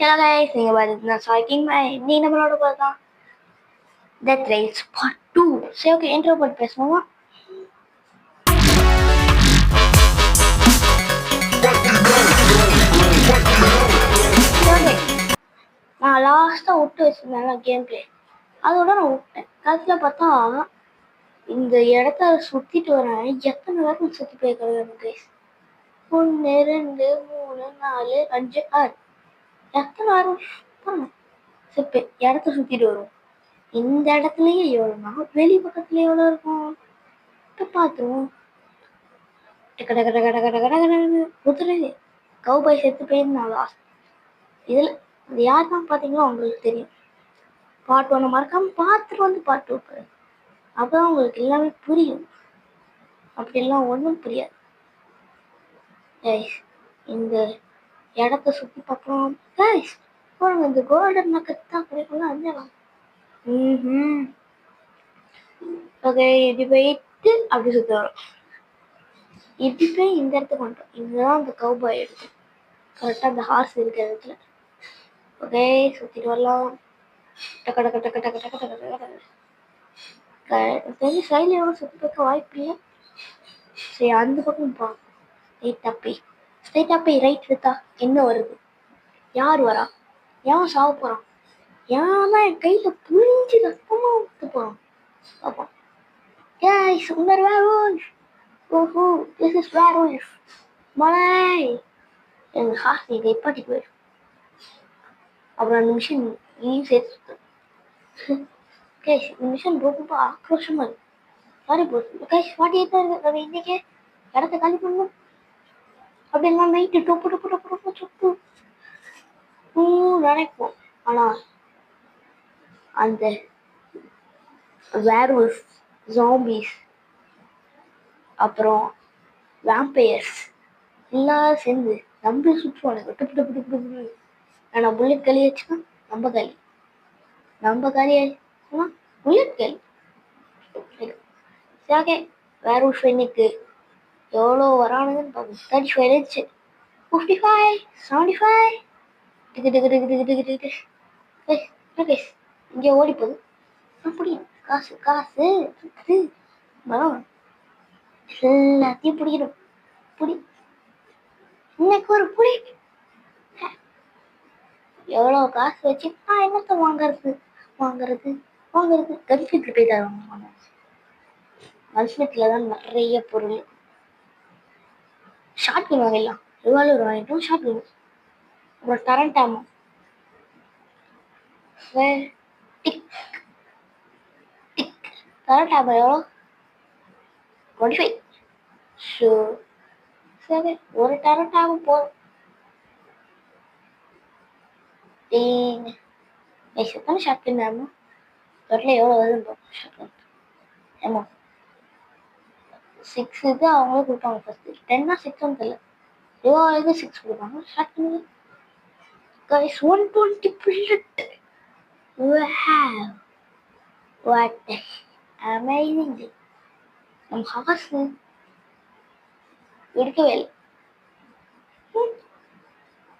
Hello guys, நீங்கள் பார்த்துட்டு starting நீ நம்மளோட பார்த்தா டெத் ரேஸ் பார்ட் 2. சரி ஓகே, இன்ட்ரோ போட்டு பேசுவோமா? நான் லாஸ்ட்டாக விட்டு வச்சிருந்தேன் கேம் பிளே, அதோட நான் விட்டேன். கடைசியில் பார்த்தா இந்த இடத்த சுற்றிட்டு வரேன். எத்தனை நேரம் சுற்றி போய் கிடையாது கைஸ். 1 2 3 4 5 6 எத்தனை நேரம் சுற்றி இடத்த சுற்றிட்டு வரும். இந்த இடத்துலயே எவ்வளோனா வெளி பக்கத்துல எவ்வளோ இருக்கும் பார்த்துருவோம். குதிரை கவுபாய் செத்து போயிருந்தா லாஸ்ட் இதில். இது யார் தான் பார்த்தீங்களோ உங்களுக்கு தெரியும். பார்ட் 1 மறக்காம பார்த்துட்டு வந்து பார்ட் 2 பாருங்க. அப்போதான் உங்களுக்கு எல்லாமே புரியும். அப்படிலாம் ஒன்றும் புரியாது. இந்த இடத்த சுற்றி பார்க்கலாம் கைஸ். பாருங்க, இந்த கோல்டன் நக்கட் தான் கிடைக்கும். அந்த ஓகே, இப்படி போயிட்டு அப்படி சுற்றி வரும். இப்படி போய் இந்த இடத்துக்கு வந்துட்டோம். இதுதான் அந்த கவுபாய் எடுத்து கரெக்டாக அந்த ஹார்ஸ் இருக்கிற இடத்துல. ஓகே, சுற்றிட்டு வரலாம். டக்க டக்க டக்க டக்க டக்க டக்க டக்க தெரிஞ்சு சைடில் எவ்வளோ சுற்றி பார்க்க வாய்ப்பு இல்லை. சரி, அந்த பக்கம் பா. ஸ்ட்ரைட்டாக போய் ரைட் எடுத்தா என்ன வருது? யார் வரா? ஏன் சாவ போகிறான்? ஏன்னா என் கையில் புரிஞ்சு ரத்தமாக ஊற்ற போகிறான். பார்ப்போம். Guys, உங்கள் werewolf. ஓஹோ, this is werewolf. மலை எங்கள் ஹார்ஸ் இதை எப்பாட்டி போயிடும். அப்புறம் அந்த மிஷின் இதையும் சேர்த்து கைஸ். இந்த மிஷின் ரொம்ப ஆக்ரோஷமாக இருக்கு. சாரி போஸ் கைஸ், வாட்டியே தான் இருக்கு. நம்ம இன்னைக்கே இடத்த காலி பண்ணணும். அப்படிலாம் நைட்டு டொப்பு டொப்பு டொப்பு டொப்பு சொப்பு நினைப்போம். ஆனால் அந்த werewolf, zombies, அப்புறம் வேம்பயர்ஸ் எல்லாம் சேர்ந்து நம்மளே சுற்றுவானுங்க. டப்பு டப்பு டப்பு டப்பு. ஆனால் புல்லட் காலி ஆச்சுன்னா நம்ம காலி ஆச்சுன்னா புல்லட் காலி. ஓகே, werewolf இன்னைக்கு எவ்வளோ வரானுங்கன்னு பார்ப்போம். 35 இருந்துச்சு, 55, 75. டிக்கு டிக்கு டிக்கு டிக்கு டிக்கு டிக்கு. கைஸ் இங்கே ஓடி போகுது. அப்படி காசு காசு இருக்குது. மரம் எல்லாத்தையும் பிடிக்கணும். புடி இன்னைக்கு ஒரு புடி. எவ்வளோ காசு வச்சு நான் என்னத்தை வாங்குறது கன்ஃபியூட்டில் போய் தருவாங்க. கன்ஃபியூட்டில் தான் நிறைய பொருள். ஷார்ட் கன் வாங்கிடலாம். ரிவால்வர் வாங்கிட்டோம். ஷார்ட் கன், அப்புறம் current ammo. Tick tick. Current ammo எவ்வளோ? 25. ஸோ சரி, ஒரு கரண்ட் ஆகும் போதும். எத்தனை ஷார்ட் கன் ஆமோ தொட்டில் எவ்வளோ வருது? ஷார்ட் கன் ஆமா 6 இது அவங்களே கொடுப்பாங்க. ஃபஸ்ட்டு 10 6 தெரியல. ரிவால்வருக்கு 6 கொடுப்பாங்க. Shotgun guys 120 bullet. Wow, what amazing. நம்ம ஹார்ஸ் எடுக்கவே இல்லை.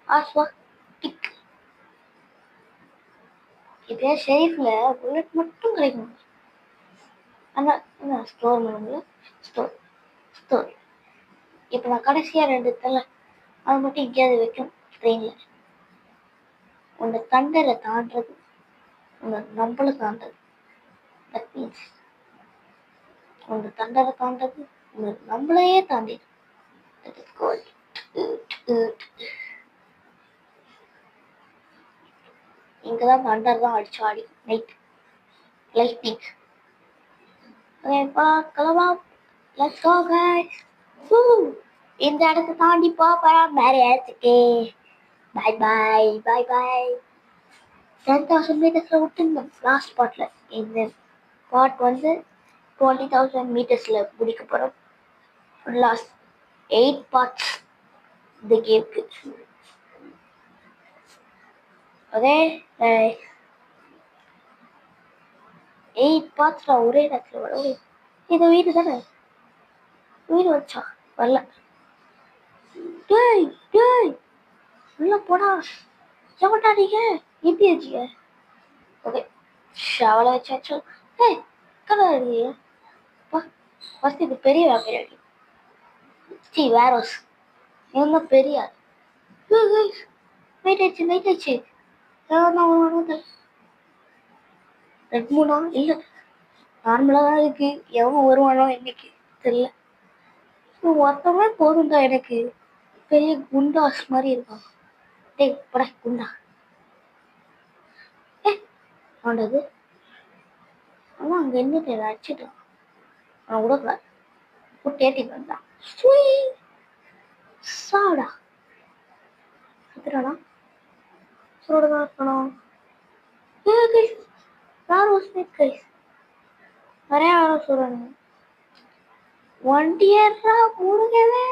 ஹார்ஸ்வா டிக். இப்போ ஷெரீஃபில் புல்லட் மட்டும் கிடைக்கும். ஆனால் என்ன ஸ்டோர் பண்ணுங்க. ஸ்டோர் இப்போ நான் கடைசியாக 2 தலை அது மட்டும் எங்கேயாவது வைக்கணும். ட்ரெயினில் ஒன்று தண்டரை தாண்டுறது, ஒன்று நம்மளை தாண்டுறது. தட் மீன்ஸ் ஒன்று தண்டரை தாண்டது, ஒன்று நம்மளையே தாண்டிடும். இங்கதான் தண்டர் தான் அடிச்சு ஆடி நைட் லைட்டிங். இந்த இடத்த தாண்டி போறோம் வேற இடத்துக்கு. பாய் பாய் பாய் பாய். 10,000 மீட்டர்ஸ்ல விட்டுருந்தோம் லாஸ்ட் பார்ட்ல. இந்த பார்ட் வந்து 20,000 மீட்டர்ஸ்ல முடிக்க போறோம். லாஸ்ட் 8 பார்ட்ஸ் இந்த கேம்க்கு. ஓகே, 8 பார்ட்ஸ்ல ஒரே இடத்துல வரும். இது வீடு தானே, வீடு வச்சா வரல. டேய் டேய் உள்ள போடா. எவன்டா நீங்க எப்படி வச்சிக்க ஓகே ஷவலை வச்சாச்சு ஏய் கலர் ஃபர்ஸ்ட் இது பெரிய வியாபாரி சி வேரோஸ் இவன் தான் பெரிய வெயிட் ஆயிடுச்சு ரெட் மூணா இல்லை நார்மலாக தான் இருக்கு எவன் வருவானோ இன்னைக்கு தெரியல மொத்தமே போதும்டா எனக்கு பெரிய குண்டாஸ் மாதிரி இருக்கான் டேய் பட குண்டா ஆண்டது அவன் அங்கே என்ன அடிச்சுட்டான் அவன் விடக்கூடாது விட்டு ஏற்றிட்டு வந்தான் சாடா சுத்துறானா சோட தான் இருக்கணும் யாரும் ஸ்னேக் கைஸ் நிறைய யாரும் சொல்றானுங்க வண்டியேறா முருகவே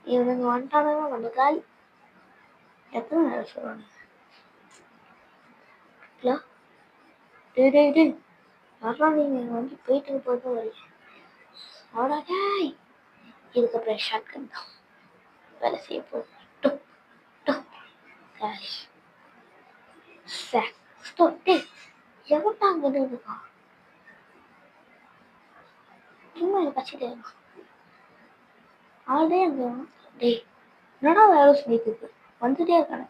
இவனுங்க வந்துட்டானுங்க நம்ம காலி எத்தனை நேரம் சொல்றானுங்க யாரா நீங்க வண்டி போயிட்டு போதும் வரல அவடா டாய் இதுக்கப்புறம் ஷார்ட் கன் தான் வேலை செய்ய போகுது எவன்டா அங்க இருக்கான் சும்மா எனக்கு கச்சிட்டே இருக்கான் ஆல்டே அங்க டேய் என்னடா வேரோஸ் நீக்குது வந்துட்டே இருக்கானே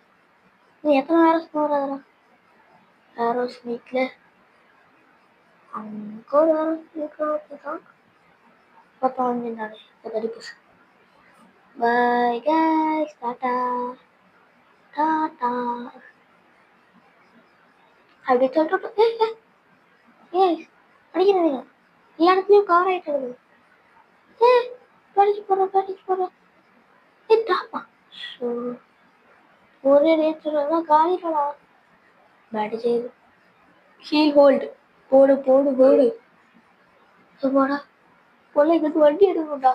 நீ எத்தனை வேரோஸ் வராதா வேரோஸ் நீக்ல அங்க ஒரு வேரோஸ் நீக்கிறான் பார்த்தா வந்துட்டானே தடிப்புஸ் பை கைஸ் டாடா டாடா அப்படி சொல்லிட்டு ஏய் அடிக்கிறீங்க எல்லா இடத்துலயும் கார் ஆயிட்டு இருக்குது படிச்சு போறேன் டாப்பா ஒரே ரேட்லாம் காலிடா பேட்டு செய்யுது ஹீல் ஹோல்டு போடு போடு போடு போடா பொல்லைக்கு வண்டி எடுக்கணும்டா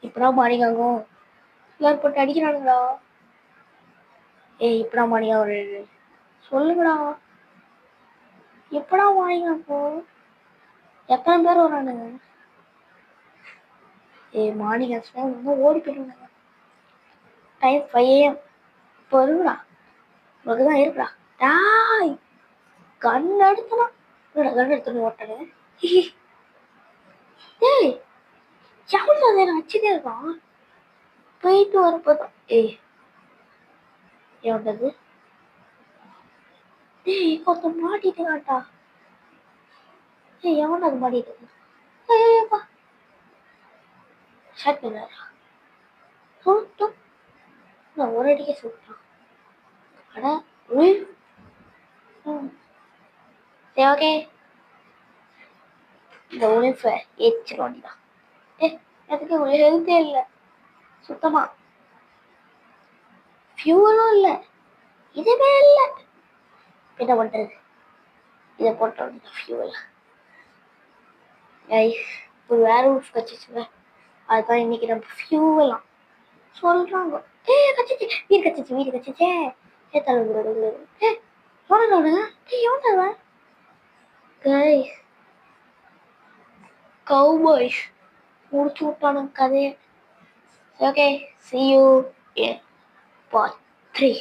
இப்படா மாறிக்காங்க எல்லாரும் போட்டு அடிக்கிறானுங்களா ஏய் இப்படா மாறியா ஒரு சொல்லுங்கடா எப்படா மாறிக்காங்க எத்தனை பேர் வரானுங்க ஏய் மார்னிங் ஆச்சுன்னா இன்னும் ஓடி போயிடுவாங்க டைம் 5 AM இப்போ இருக்குடா உனக்கு தான் இருக்குடா டாய் கண் எடுத்தனா கண் எடுத்துன்னு ஓட்டனு ஏய் எவ்வளோ நேரம் வச்சுட்டே இருக்கான் போயிட்டு வரப்போதான் ஏய் எவ்வளவு ஏய் ஒருத்தன் மாட்டிட்டு காட்டா ஏய் எவன் அது மாட்டிட்டு ஏப்பா ஷாட் பண்ணாரா சுட்டும் நான் ஒரு அடிக்க சுட்டான் அட உள் சரி ஓகே இந்த உழைப்பை ஏச்சிட வேண்டிதான் அதுக்கு ஒரு ஹெல்த்தே இல்லை சுத்தமா ஃபியூவலும் இல்லை இதுவே இல்லை என்ன பண்றது இதை போட்ட வேண்டியதான் ஃபியூவல் ஒரு வேற ஊர் கச்சிச்சுங்க அதுதான் இன்னைக்கு நம்ம ஃபியூவலாம் சொல்றாங்க கச்சிச்சு வீடு கச்சிச்சே தலைவர் எவன் கைஸ் கவுபாய்ஸ் முடிச்சு விட்டானுங்க கதையை okay see you in part 3